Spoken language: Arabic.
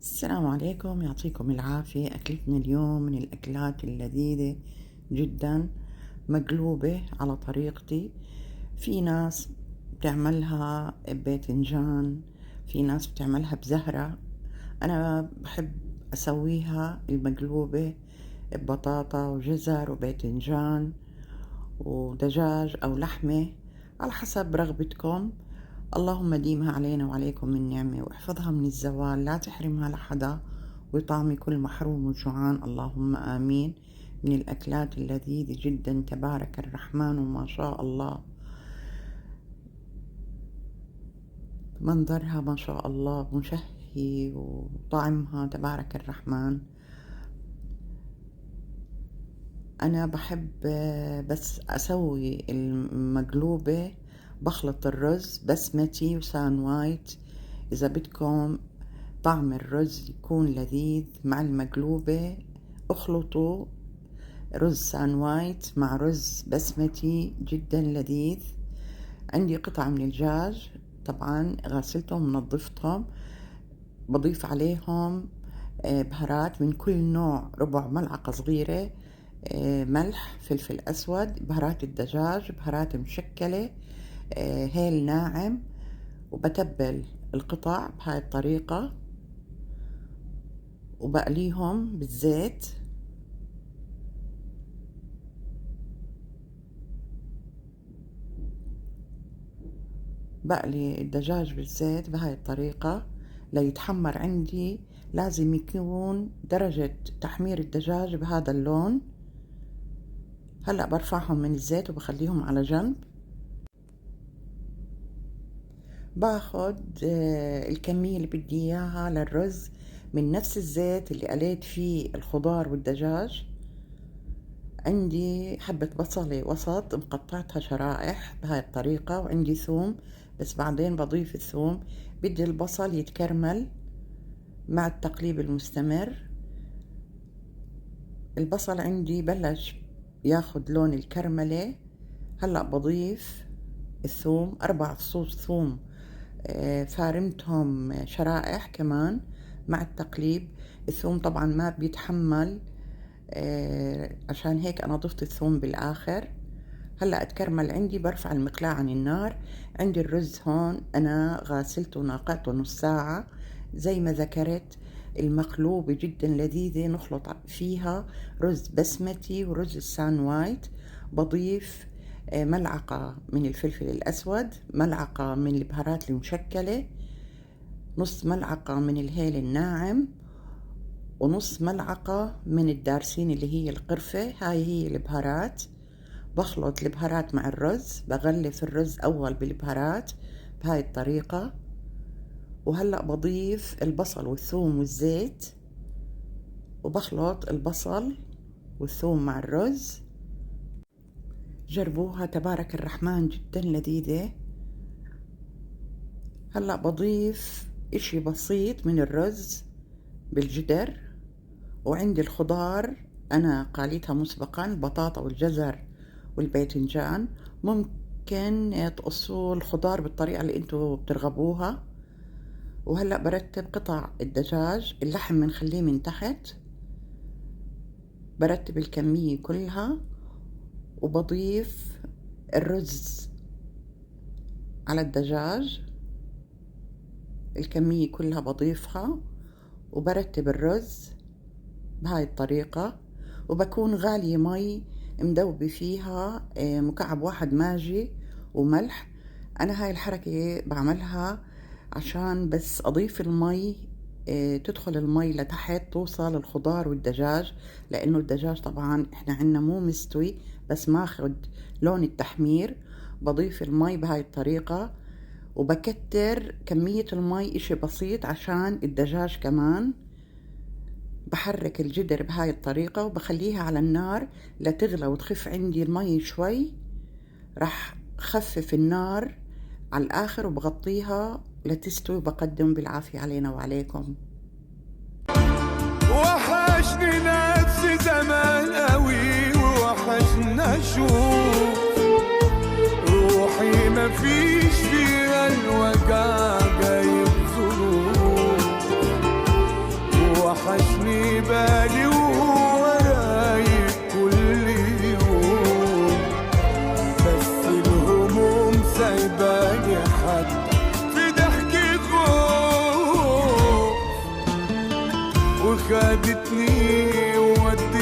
السلام عليكم، يعطيكم العافية. أكلتنا اليوم من الأكلات اللذيذة جدا، مقلوبة على طريقتي. في ناس بتعملها بباذنجان، في ناس بتعملها بزهرة. أنا بحب أسويها المقلوبة ببطاطا وجزر وباذنجان ودجاج أو لحمة على حسب رغبتكم. اللهم ديمها علينا وعليكم من نعمة، واحفظها من الزوال، لا تحرمها لحدا، وطعم كل محروم وجوعان، اللهم آمين. من الأكلات اللذيذة جدا، تبارك الرحمن وما شاء الله، منظرها ما شاء الله مشهي، وطعمها تبارك الرحمن. أنا بحب بس أسوي المقلوبة، بخلط الرز بسمتي وسان وايت. إذا بدكم طعم الرز يكون لذيذ مع المقلوبة، اخلطوا رز سان وايت مع رز بسمتي، جدا لذيذ. عندي قطع من الدجاج، طبعا غسلتهم ونظفتهم، بضيف عليهم بهارات من كل نوع، ربع ملعقة صغيرة ملح، فلفل أسود، بهارات الدجاج، بهارات مشكلة، هيل ناعم. وبتبل القطع بهاي الطريقة، وبقليهم بالزيت. بقلي الدجاج بالزيت بهاي الطريقة ليتحمر عندي. لازم يكون درجة تحمير الدجاج بهذا اللون. هلأ برفعهم من الزيت وبخليهم على جنب. باخد الكمية اللي بدي اياها للرز من نفس الزيت اللي قليت فيه الخضار والدجاج. عندي حبة بصلة وسط مقطعتها شرائح بهاي الطريقة، وعندي ثوم، بس بعدين بضيف الثوم. بدي البصل يتكرمل مع التقليب المستمر. البصل عندي بلش ياخد لون الكرملة. هلأ بضيف الثوم، 4 فصوص ثوم فارمتهم شرائح كمان مع التقليب. الثوم طبعا ما بيتحمل، عشان هيك أنا ضفت الثوم بالآخر. هلأ اتكرمل عندي، برفع المقلاة عن النار. عندي الرز هون أنا غاسلته ونقعته نص ساعة زي ما ذكرت. المقلوبة جدا لذيذة، نخلط فيها رز بسمتي ورز السان وايت. بضيف ملعقة من الفلفل الأسود، ملعقة من البهارات المشكلة، نص ملعقة من الهيل الناعم، ونص ملعقة من الدارسين اللي هي القرفة. هاي هي البهارات. بخلط البهارات مع الرز، بغلف الرز أول بالبهارات بهاي الطريقة. وهلأ بضيف البصل والثوم والزيت، وبخلط البصل والثوم مع الرز. جربوها تبارك الرحمن، جدا لذيذة. هلأ بضيف اشي بسيط من الرز بالجدر. وعندي الخضار أنا قاليتها مسبقا، البطاطا والجزر والباذنجان. ممكن تقصوا الخضار بالطريقة اللي انتوا بترغبوها. وهلأ برتب قطع الدجاج، اللحم بنخليه من تحت. برتب الكمية كلها، وبضيف الرز على الدجاج، الكمية كلها بضيفها، وبرتب الرز بهاي الطريقة. وبكون غالية مي مدوبة فيها مكعب واحد ماجي وملح. أنا هاي الحركة بعملها عشان بس أضيف المي، تدخل المي لتحت توصل الخضار والدجاج، لأنه الدجاج طبعا إحنا عنا مو مستوي بس ماخد لون التحمير. بضيف المي بهاي الطريقة، وبكتر كمية المي إشي بسيط عشان الدجاج كمان. بحرك الجدر بهاي الطريقة وبخليها على النار لتغلى وتخف عندي المي شوي. رح خفف النار على الآخر وبغطيها لتستوي، وبقدم بالعافية علينا وعليكم. وحشني نفسي زمان قوي، ووحشنا اشوف روحي مفيش فيها الوجع جايب ظروف. وحشني بالي وهو رايق كل يوم، بس الهموم سايباني حتى في ضحكي خوف، وخدتني وودتني